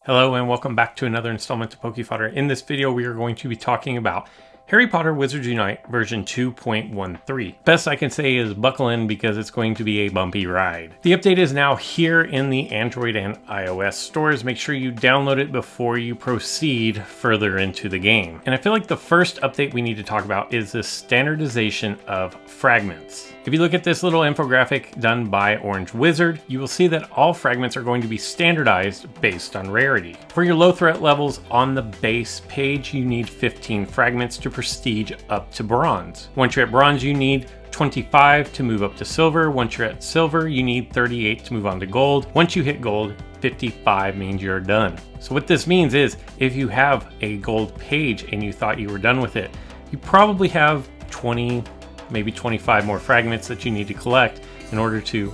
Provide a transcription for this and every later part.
Hello and welcome back to another installment of Fodder. In this video we are going to be talking about Harry Potter Wizards Unite version 2.13. Best I can say is buckle in because it's going to be a bumpy ride. The update is now here in the Android and iOS stores. Make sure you download it before you proceed further into the game. And I feel like the first update we need to talk about is the standardization of fragments. If you look at this little infographic done by Orange Wizard, you will see that all fragments are going to be standardized based on rarity. For your low threat levels on the base page, you need 15 fragments to prestige up to bronze. Once you're at bronze, you need 25 to move up to silver. Once you're at silver, you need 38 to move on to gold. Once you hit gold, 55 means you're done. So what this means is if you have a gold page and you thought you were done with it, you probably have 20, maybe 25 more fragments that you need to collect in order to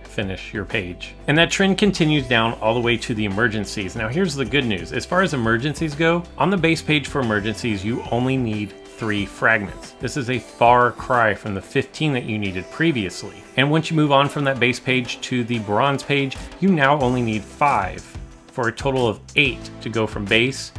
finish your page. And that trend continues down all the way to the emergencies. Now here's the good news. As far as emergencies go, on the base page for emergencies, you only need 3 fragments. This is a far cry from the 15 that you needed previously. And once you move on from that base page to the bronze page, you now only need 5 for a total of 8 to go from base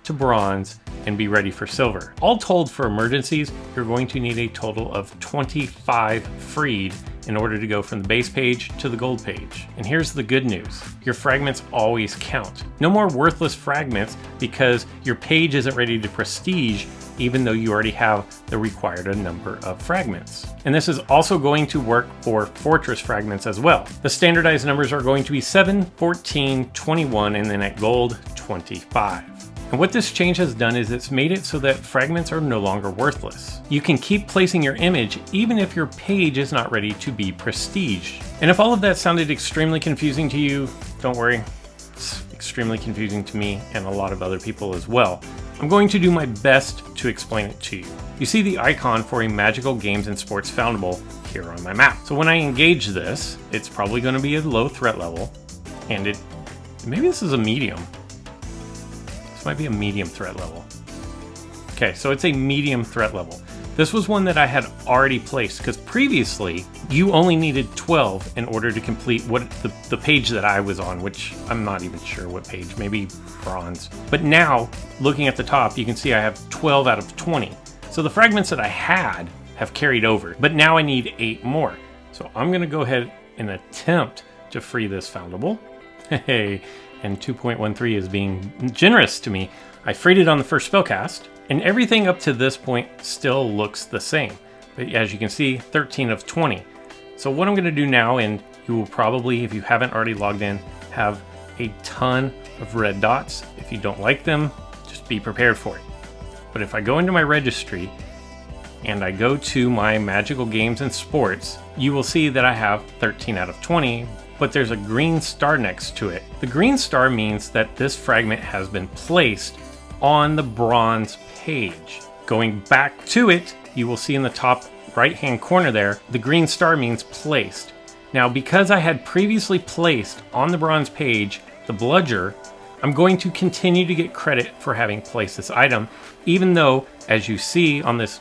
to bronze and be ready for silver. All told, for emergencies, you're going to need a total of 25 freed in order to go from the base page to the gold page. And here's the good news. Your fragments always count. No more worthless fragments because your page isn't ready to prestige even though you already have the required number of fragments. And this is also going to work for fortress fragments as well. The standardized numbers are going to be 7, 14, 21, and then at gold, 25. And what this change has done is it's made it so that fragments are no longer worthless. You can keep placing your image even if your page is not ready to be prestiged. And if all of that sounded extremely confusing to you, don't worry, it's extremely confusing to me and a lot of other people as well. I'm going to do my best to explain it to you. You see the icon for a Magical Games and Sports foundable here on my map. So when I engage this, it's probably going to be a low threat level, and maybe this is a medium. This might be a medium threat level. Okay, so it's a medium threat level. This was one that I had already placed because previously you only needed 12 in order to complete what the page that I was on, which I'm not even sure what page, maybe bronze. But now, looking at the top, you can see I have 12 out of 20. So the fragments that I had have carried over, but now I need 8 more. So I'm gonna go ahead and attempt to free this foundable. Hey, and 2.13 is being generous to me. I freed it on the first spellcast, and everything up to this point still looks the same. But as you can see, 13 of 20. So what I'm going to do now, and you will probably, if you haven't already logged in, have a ton of red dots. If you don't like them, just be prepared for it. But if I go into my registry, and I go to my Magical Games and Sports, you will see that I have 13 out of 20, but there's a green star next to it. The green star means that this fragment has been placed on the bronze page. Going back to it, you will see in the top right-hand corner there, the green star means placed. Now, because I had previously placed on the bronze page the bludger, I'm going to continue to get credit for having placed this item, even though, as you see on this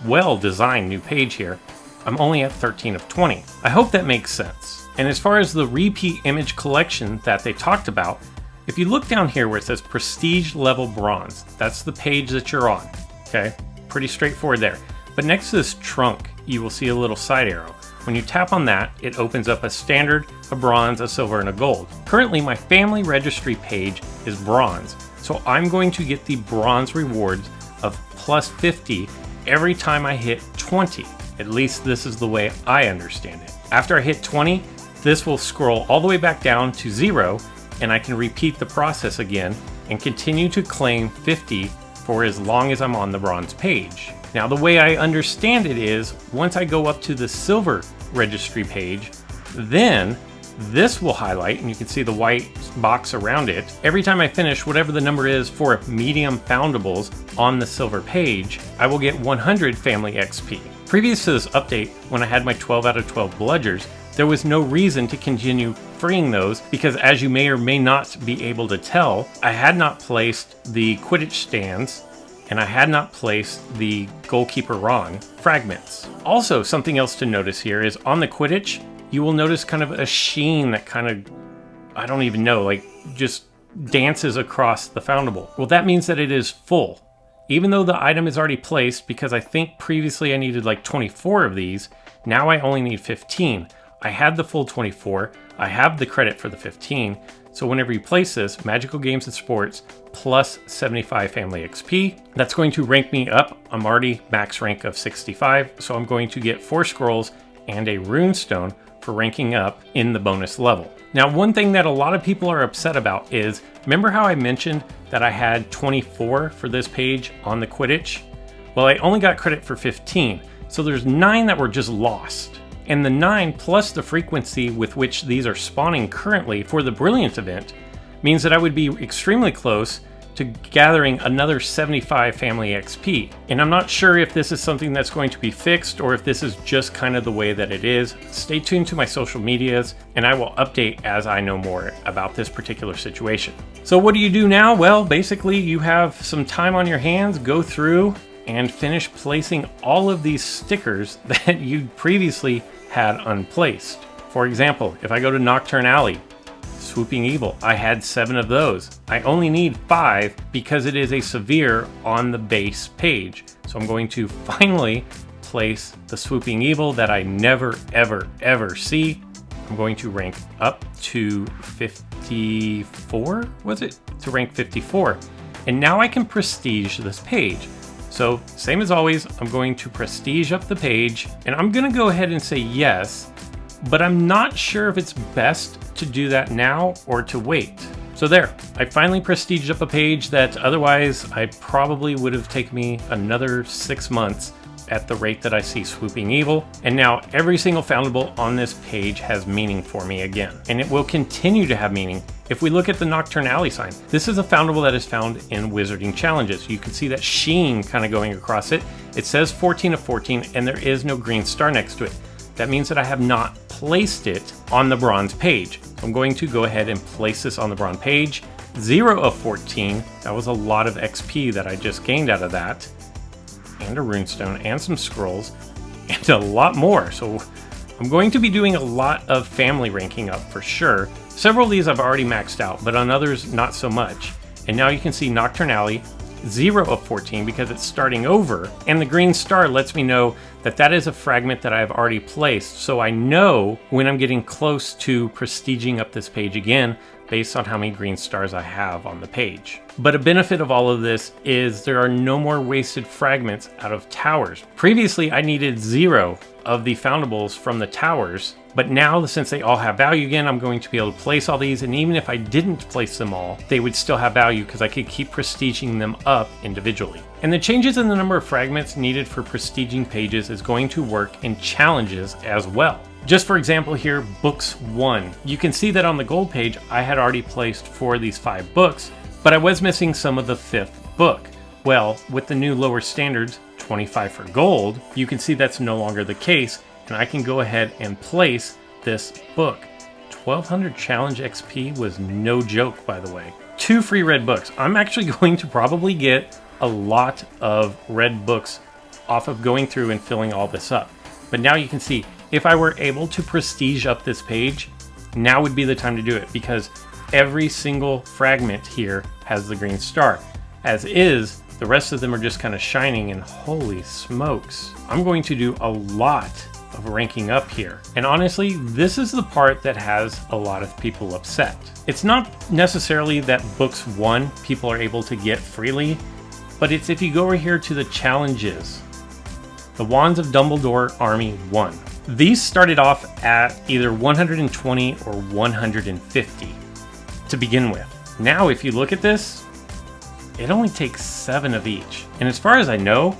well-designed new page here, I'm only at 13 of 20. I hope that makes sense. And as far as the repeat image collection that they talked about, if you look down here where it says Prestige Level Bronze, that's the page that you're on, okay? Pretty straightforward there. But next to this trunk, you will see a little side arrow. When you tap on that, it opens up a standard, a bronze, a silver, and a gold. Currently, my family registry page is bronze, so I'm going to get the bronze rewards of plus 50 every time I hit 20. At least this is the way I understand it. After I hit 20, this will scroll all the way back down to 0, and I can repeat the process again and continue to claim 50 for as long as I'm on the bronze page. Now, the way I understand it is, once I go up to the silver registry page, then this will highlight, and you can see the white box around it. Every time I finish whatever the number is for medium foundables on the silver page, I will get 100 family XP. Previous to this update, when I had my 12 out of 12 bludgers, there was no reason to continue freeing those because, as you may or may not be able to tell, I had not placed the Quidditch stands and I had not placed the goalkeeper Ron fragments. Also, something else to notice here is on the Quidditch, you will notice kind of a sheen that kind of, I don't even know, like just dances across the foundable. Well, that means that it is full. Even though the item is already placed, because I think previously I needed like 24 of these, now I only need 15. I had the full 24, I have the credit for the 15, so whenever you place this, Magical Games and Sports plus 75 family XP, that's going to rank me up. I'm already max rank of 65, so I'm going to get 4 scrolls and a runestone for ranking up in the bonus level. Now, one thing that a lot of people are upset about is, remember how I mentioned that I had 24 for this page on the Quidditch? Well, I only got credit for 15, so there's 9 that were just lost. And the 9 plus the frequency with which these are spawning currently for the Brilliant event means that I would be extremely close to gathering another 75 family XP. And I'm not sure if this is something that's going to be fixed or if this is just kind of the way that it is. Stay tuned to my social medias and I will update as I know more about this particular situation. So what do you do now? Well, basically you have some time on your hands, go through and finish placing all of these stickers that you previously had unplaced. For example, if I go to Nocturne Alley, Swooping Evil, I had 7 of those. I only need 5 because it is a severe on the base page. So I'm going to finally place the Swooping Evil that I never, ever see. I'm going to rank up to 54, was it? To rank 54. And now I can prestige this page. So same as always, I'm going to prestige up the page and I'm gonna go ahead and say yes, but I'm not sure if it's best to do that now or to wait. So there, I finally prestiged up a page that otherwise I probably would have taken me another 6 months at the rate that I see Swooping Evil. And now every single foundable on this page has meaning for me again. And it will continue to have meaning. If we look at the Nocturne Alley sign, this is a foundable that is found in Wizarding Challenges. You can see that sheen kind of going across it. It says 14 of 14 and there is no green star next to it. That means that I have not placed it on the bronze page. So I'm going to go ahead and place this on the bronze page. 0 of 14, that was a lot of XP that I just gained out of that. And a runestone and some scrolls and a lot more. So I'm going to be doing a lot of family ranking up for sure. Several of these I've already maxed out, but on others not so much. And now you can see Nocturne Alley, 0 of 14 because it's starting over. And the green star lets me know that that is a fragment that I've already placed. So I know when I'm getting close to prestiging up this page again based on how many green stars I have on the page. But a benefit of all of this is there are no more wasted fragments out of towers. Previously, I needed 0 of the foundables from the towers, but now since they all have value again, I'm going to be able to place all these, and even if I didn't place them all, they would still have value because I could keep prestiging them up individually. And the changes in the number of fragments needed for prestiging pages is going to work in challenges as well. Just for example here, books 1. You can see that on the gold page, I had already placed 4 of these 5 books, but I was missing some of the 5th book. Well, with the new lower standards, 25 for gold, you can see that's no longer the case, and I can go ahead and place this book. 1200 challenge XP was no joke, by the way. 2 free red books. I'm actually going to probably get a lot of red books off of going through and filling all this up. But now you can see, if I were able to prestige up this page, now would be the time to do it because every single fragment here has the green star. As is, the rest of them are just kind of shining, and holy smokes. I'm going to do a lot of ranking up here. And honestly, this is the part that has a lot of people upset. It's not necessarily that books 1 people are able to get freely, but it's if you go over here to the challenges. The Wands of Dumbledore Army 1. These started off at either 120 or 150 to begin with. Now, if you look at this, it only takes 7 of each. And as far as I know,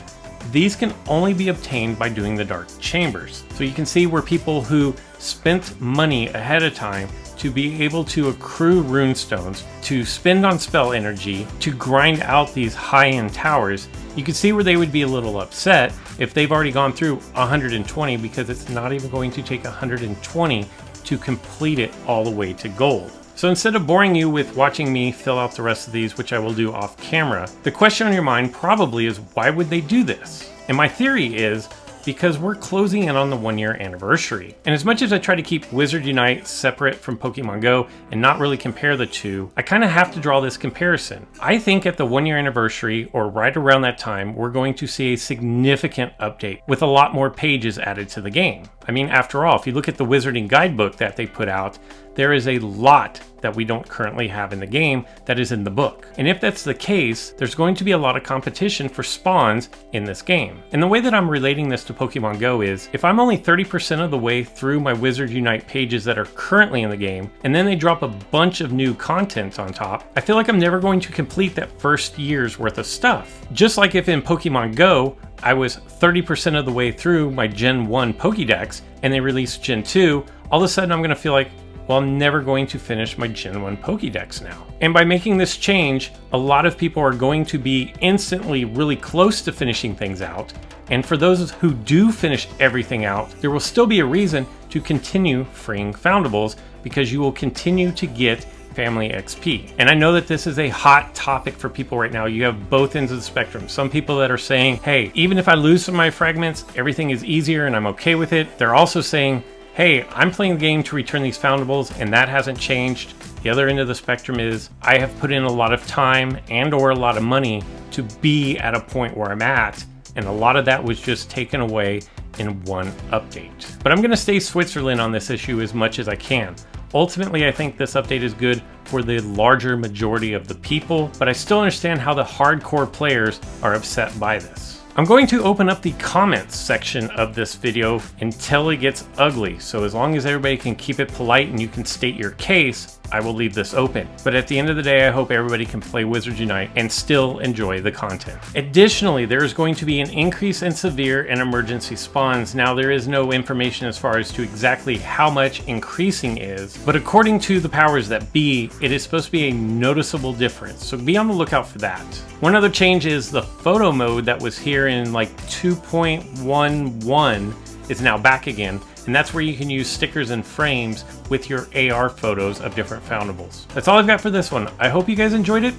these can only be obtained by doing the Dark Chambers. So you can see where people who spent money ahead of time to be able to accrue runestones, to spend on spell energy, to grind out these high-end towers, you can see where they would be a little upset if they've already gone through 120 because it's not even going to take 120 to complete it all the way to gold. So instead of boring you with watching me fill out the rest of these, which I will do off camera, the question on your mind probably is, why would they do this? And my theory is, because we're closing in on the 1-year anniversary. And as much as I try to keep Wizard Unite separate from Pokemon Go and not really compare the two, I kind of have to draw this comparison. I think at the 1-year anniversary, or right around that time, we're going to see a significant update with a lot more pages added to the game. I mean, after all, if you look at the Wizarding guidebook that they put out, there is a lot that we don't currently have in the game that is in the book. And if that's the case, there's going to be a lot of competition for spawns in this game. And the way that I'm relating this to Pokemon Go is, if I'm only 30% of the way through my Wizard Unite pages that are currently in the game, and then they drop a bunch of new content on top, I feel like I'm never going to complete that first year's worth of stuff. Just like if in Pokemon Go, I was 30% of the way through my Gen 1 Pokédex, and they released Gen 2, all of a sudden I'm going to feel like, well, I'm never going to finish my Gen 1 Pokédex now. And by making this change, a lot of people are going to be instantly really close to finishing things out. And for those who do finish everything out, there will still be a reason to continue freeing foundables, because you will continue to get family XP. And I know that this is a hot topic for people right now. You have both ends of the spectrum. Some people that are saying, hey, even if I lose some of my fragments, everything is easier and I'm okay with it. They're also saying, hey, I'm playing the game to return these foundables and that hasn't changed. The other end of the spectrum is, I have put in a lot of time and or a lot of money to be at a point where I'm at, and a lot of that was just taken away in one update. But I'm gonna stay Switzerland on this issue as much as I can. Ultimately, I think this update is good for the larger majority of the people, but I still understand how the hardcore players are upset by this. I'm going to open up the comments section of this video until it gets ugly, so as long as everybody can keep it polite and you can state your case, I will leave this open. But at the end of the day, I hope everybody can play Wizard Unite and still enjoy the content. Additionally, there is going to be an increase in severe and emergency spawns. Now, there is no information as far as to exactly how much increasing is, but according to the powers that be, it is supposed to be a noticeable difference, so be on the lookout for that. One other change is the photo mode that was here in like 2.11 is now back again, and that's where you can use stickers and frames with your AR photos of different foundables. That's all I've got for this one. I hope you guys enjoyed it,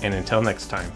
and until next time.